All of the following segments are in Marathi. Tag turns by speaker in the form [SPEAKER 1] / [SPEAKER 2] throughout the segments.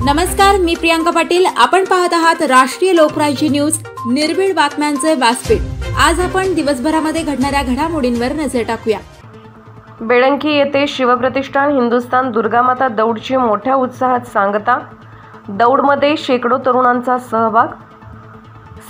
[SPEAKER 1] नमस्कार, मी प्रियांका पाटील। आपण पाहत आहात राष्ट्रीय लोकराज्य न्यूज, निर्भीड बातम्यांचे व्यासपीठ। आज आपण दिवसभरामध्ये घडणाऱ्या घडामोडींवर नजर टाकूया।
[SPEAKER 2] बेळंकी येथे शिवप्रतिष्ठान हिंदुस्थान दुर्गामाता दौडची मोठ्या उत्साहात सांगता। दौडमध्ये शेकडो तरुणांचा सहभाग।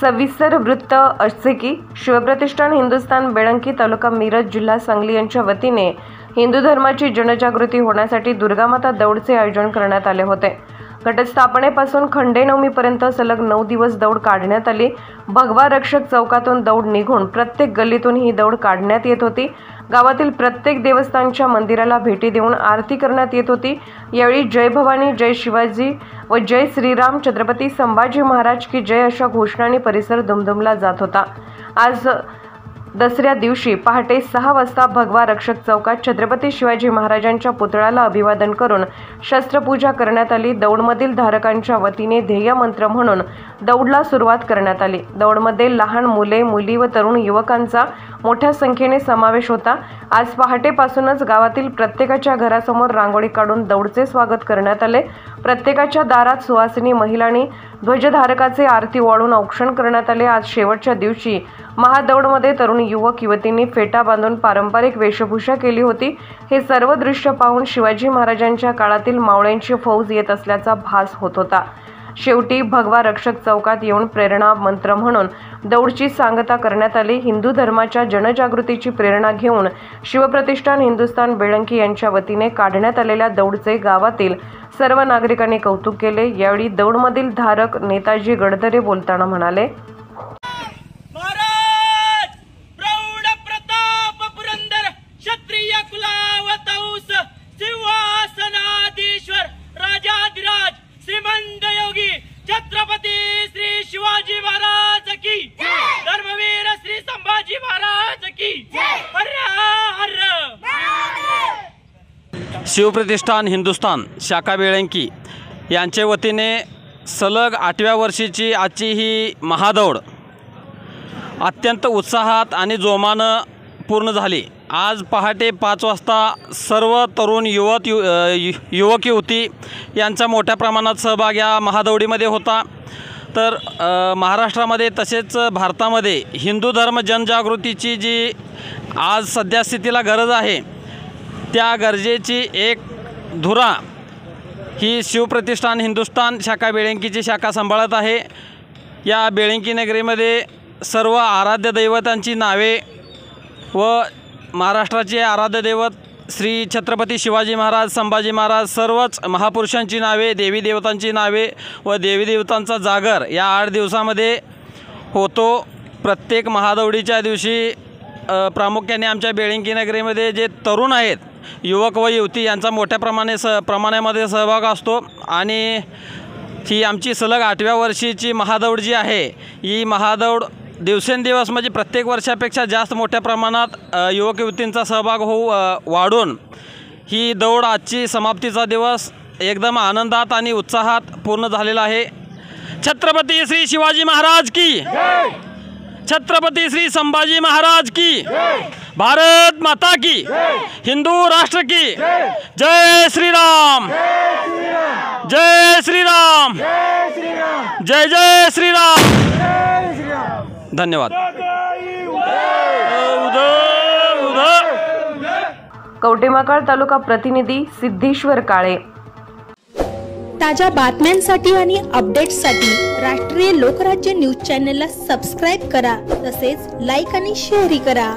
[SPEAKER 2] सविस्तर वृत्त असे की शिवप्रतिष्ठान हिंदुस्थान बेळंकी तालुका मिरज जिल्हा सांगली यांच्या वतीने हिंदू धर्माची जनजागृती होण्यासाठी दुर्गामाता दौडचे आयोजन करण्यात आले होते। घटस्थापनेपासून खंडेनवमीपर्यंत सलग 9 दिवस दौड काढण्यात आली। भगवा रक्षक चौकातून दौड निघून प्रत्येक गल्लीतून ही दौड काढण्यात येत होती। गावातील प्रत्येक देवस्थानच्या मंदिराला भेटी देऊन आरती करण्यात येत होती। यावेळी जय भवानी, जय शिवाजी व जय श्रीराम, छत्रपती संभाजी महाराज की जय अशा घोषणांनी परिसर दुमदुमला जात होता। आज दसऱ्या दिवशी पहाटे 6 वाजता भगवा रक्षक चौकात छत्रपती शिवाजी महाराजांच्या पुतळ्याला अभिवादन करून शस्त्रपूजा करण्यात आली। दौडमधील धारकांच्या वतीने ध्येय मंत्र म्हणून दौडला सुरुवात करण्यात आली। दौडमध्ये लहान मुले, मुली व तरुण युवकांचा मोठ्या संख्येने समावेश होता। आज पहाटेपासूनच गावातील प्रत्येकाच्या घरासमोर रांगोळी काढून दौडचे स्वागत करण्यात आले। प्रत्येकाच्या दारात सुवासिनी महिलांनी ध्वजधारकाचे आरती वाढून औक्षण करण्यात आले। आज शेवटच्या दिवशी महादौडमध्ये तरुण युवक युवतींनी फेटा बांधून पारंपरिक वेशभूषा केली होती। हे सर्व दृश्य पाहून शिवाजी महाराजांच्या काळातील मावळ्यांची फौज येत असल्याचा भास होत होता। शेवटी भगवा रक्षक चौकात येऊन प्रेरणा मंत्र म्हणून दौडची सांगता करण्यात आली। हिंदू धर्माच्या जनजागृतीची प्रेरणा घेऊन शिवप्रतिष्ठान हिंदुस्थान बेळंकी यांच्या वतीने काढण्यात आलेल्या दौडचे गावातील सर्व नागरिकांनी कौतुक केले। यावेळी दौडमधील धारक नेताजी गडदरे बोलताना म्हणाले,
[SPEAKER 3] श्रीमंत योगी छत्रपती श्री शिवाजी महाराज की जय, धर्मवीर श्री संभाजी महाराज की जय, हर हर।
[SPEAKER 4] शिवप्रतिष्ठान हिंदुस्थान शाखा बेळंकी यांच्या वतीने सलग 8व्या वर्षीची आजची ही महादौड अत्यंत उत्साहात आणि जोमानं पूर्ण झाली। आज पहाटे 5 वाजता सर्व तरुण युवक युवती यांचा मोठ्या प्रमाणात सहभाग या महादौडीमध्ये होता। तर महाराष्ट्रामध्ये तसेच भारतामध्ये हिंदू धर्म जनजागृतीची जी आज सध्या स्थितीला गरज आहे, त्या गरजेची एक धुरा ही शिवप्रतिष्ठान हिंदुस्थान शाखा बेळंकीची शाखा सांभाळत आहे। या बेळंकी नगरीमध्ये सर्व आराध्य दैवतांची नावे व महाराष्ट्राचे आराध्य दैवत श्री छत्रपती शिवाजी महाराज, संभाजी महाराज सर्वच महापुरुषांची नावे, देवी देवतांची नावे व देवी देवतांचा जागर या 8 दिवसामध्ये होतो। प्रत्येक महादौडीच्या दिवशी प्रामुख्याने आमच्या बेळंकी नगरीमध्ये जे तरुण आहेत, युवक व युवती यांचा मोठ्या प्रमाणामध्ये सहभाग असतो। आणि ही आमची सलग 8व्या वर्षीची महादौड जी आहे, ही महादौड दिवसेंदिवस म्हणजे प्रत्येक वर्षापेक्षा जास्त मोठ्या प्रमाणात युवक युवतींचा सहभाग वाढून ही दौड आजची समाप्तीचा दिवस एकदम आनंदात आणि उत्साहात पूर्ण झालेला आहे। छत्रपती श्री शिवाजी महाराज की जय, छत्रपती श्री संभाजी महाराज की जय, भारत माता की जय, हिंदू राष्ट्र की जय, जय श्रीराम, जय श्रीराम, जय जय श्रीराम। धन्यवाद।
[SPEAKER 2] कवटेमहाकाळ तालुका प्रतिनिधी सिद्धेश्वर काळे।
[SPEAKER 5] ताज्या बातम्यांसाठी आणि अपडेट्ससाठी राष्ट्रीय लोकराज्य न्यूज चॅनलला सबस्क्राईब करा, तसेच लाईक आणि शेअरही करा।